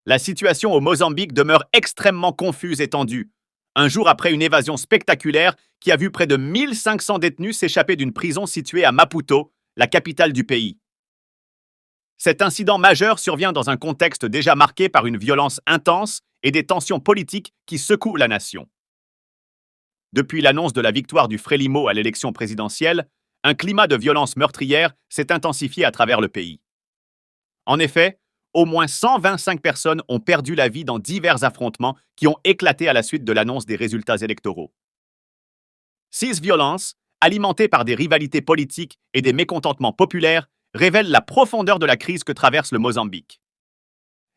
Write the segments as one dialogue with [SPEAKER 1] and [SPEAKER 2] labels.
[SPEAKER 1] La situation au Mozambique demeure extrêmement confuse et tendue. Un jour après une évasion spectaculaire qui a vu près de 1500 détenus s'échapper d'une prison située à Maputo, la capitale du pays. Cet incident majeur survient dans un contexte déjà marqué par une violence intense et des tensions politiques qui secouent la nation. Depuis l'annonce de la victoire du Frelimo à l'élection présidentielle, un climat de violence meurtrière s'est intensifié à travers le pays. En effet, au moins 125 personnes ont perdu la vie dans divers affrontements qui ont éclaté à la suite de l'annonce des résultats électoraux. Ces violences, alimentées par des rivalités politiques et des mécontentements populaires, révèlent la profondeur de la crise que traverse le Mozambique.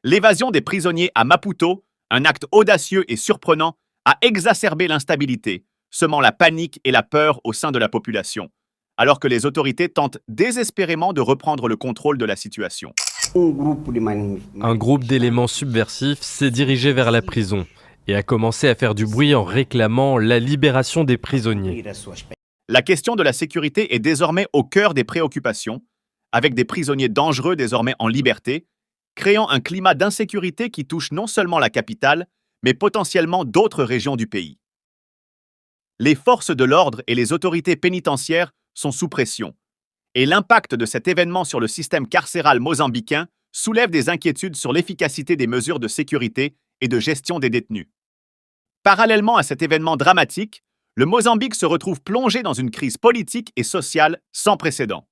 [SPEAKER 1] L'évasion des prisonniers à Maputo, un acte audacieux et surprenant, a exacerbé l'instabilité, semant la panique et la peur au sein de la population, alors que les autorités tentent désespérément de reprendre le contrôle de la situation.
[SPEAKER 2] Un groupe d'éléments subversifs s'est dirigé vers la prison et a commencé à faire du bruit en réclamant la libération des prisonniers.
[SPEAKER 1] La question de la sécurité est désormais au cœur des préoccupations, avec des prisonniers dangereux désormais en liberté, créant un climat d'insécurité qui touche non seulement la capitale, mais potentiellement d'autres régions du pays. Les forces de l'ordre et les autorités pénitentiaires sont sous pression, et l'impact de cet événement sur le système carcéral mozambicain soulève des inquiétudes sur l'efficacité des mesures de sécurité et de gestion des détenus. Parallèlement à cet événement dramatique, le Mozambique se retrouve plongé dans une crise politique et sociale sans précédent.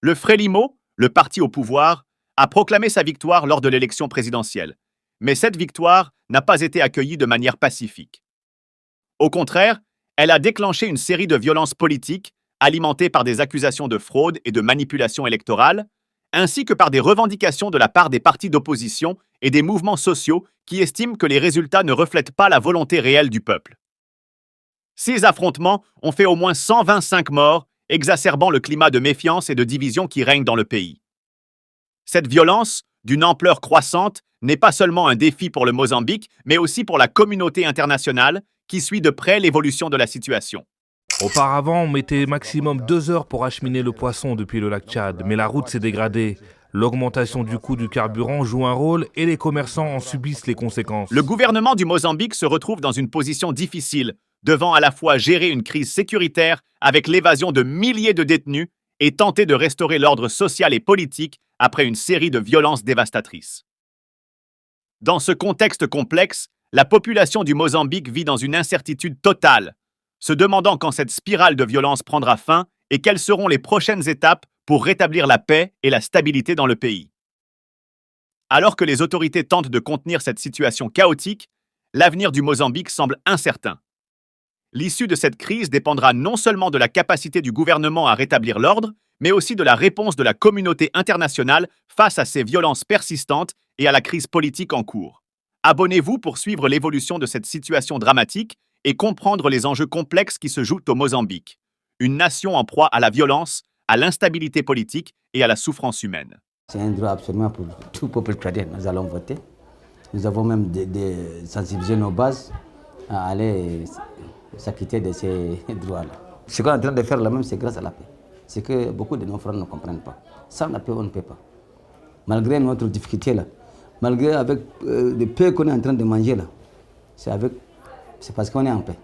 [SPEAKER 1] Le Frelimo, le parti au pouvoir, a proclamé sa victoire lors de l'élection présidentielle, mais cette victoire n'a pas été accueillie de manière pacifique. Au contraire, elle a déclenché une série de violences politiques alimentées par des accusations de fraude et de manipulation électorale, ainsi que par des revendications de la part des partis d'opposition et des mouvements sociaux qui estiment que les résultats ne reflètent pas la volonté réelle du peuple. Ces affrontements ont fait au moins 125 morts, exacerbant le climat de méfiance et de division qui règne dans le pays. Cette violence, d'une ampleur croissante, n'est pas seulement un défi pour le Mozambique, mais aussi pour la communauté internationale qui suit de près l'évolution de la situation.
[SPEAKER 3] Auparavant, on mettait maximum 2 heures pour acheminer le poisson depuis le lac Tchad, mais la route s'est dégradée. L'augmentation du coût du carburant joue un rôle et les commerçants en subissent les conséquences.
[SPEAKER 1] Le gouvernement du Mozambique se retrouve dans une position difficile, devant à la fois gérer une crise sécuritaire avec l'évasion de milliers de détenus et tenter de restaurer l'ordre social et politique après une série de violences dévastatrices. Dans ce contexte complexe, la population du Mozambique vit dans une incertitude totale, se demandant quand cette spirale de violence prendra fin et quelles seront les prochaines étapes pour rétablir la paix et la stabilité dans le pays. Alors que les autorités tentent de contenir cette situation chaotique, l'avenir du Mozambique semble incertain. L'issue de cette crise dépendra non seulement de la capacité du gouvernement à rétablir l'ordre, mais aussi de la réponse de la communauté internationale face à ces violences persistantes et à la crise politique en cours. Abonnez-vous pour suivre l'évolution de cette situation dramatique et comprendre les enjeux complexes qui se jouent au Mozambique, une nation en proie à la violence, à l'instabilité politique et à la souffrance humaine.
[SPEAKER 4] C'est un droit absolument pour tout peuple chrétien. Nous allons voter. Nous avons même sensibilisé nos bases à aller s'acquitter de ces droits-là. Ce qu'on est en train de faire là même, c'est grâce à la paix. C'est que beaucoup de nos frères ne comprennent pas. Sans la paix, on ne peut pas. Malgré notre difficulté là, malgré avec le peu qu'on est en train de manger là, c'est parce qu'on est en paix.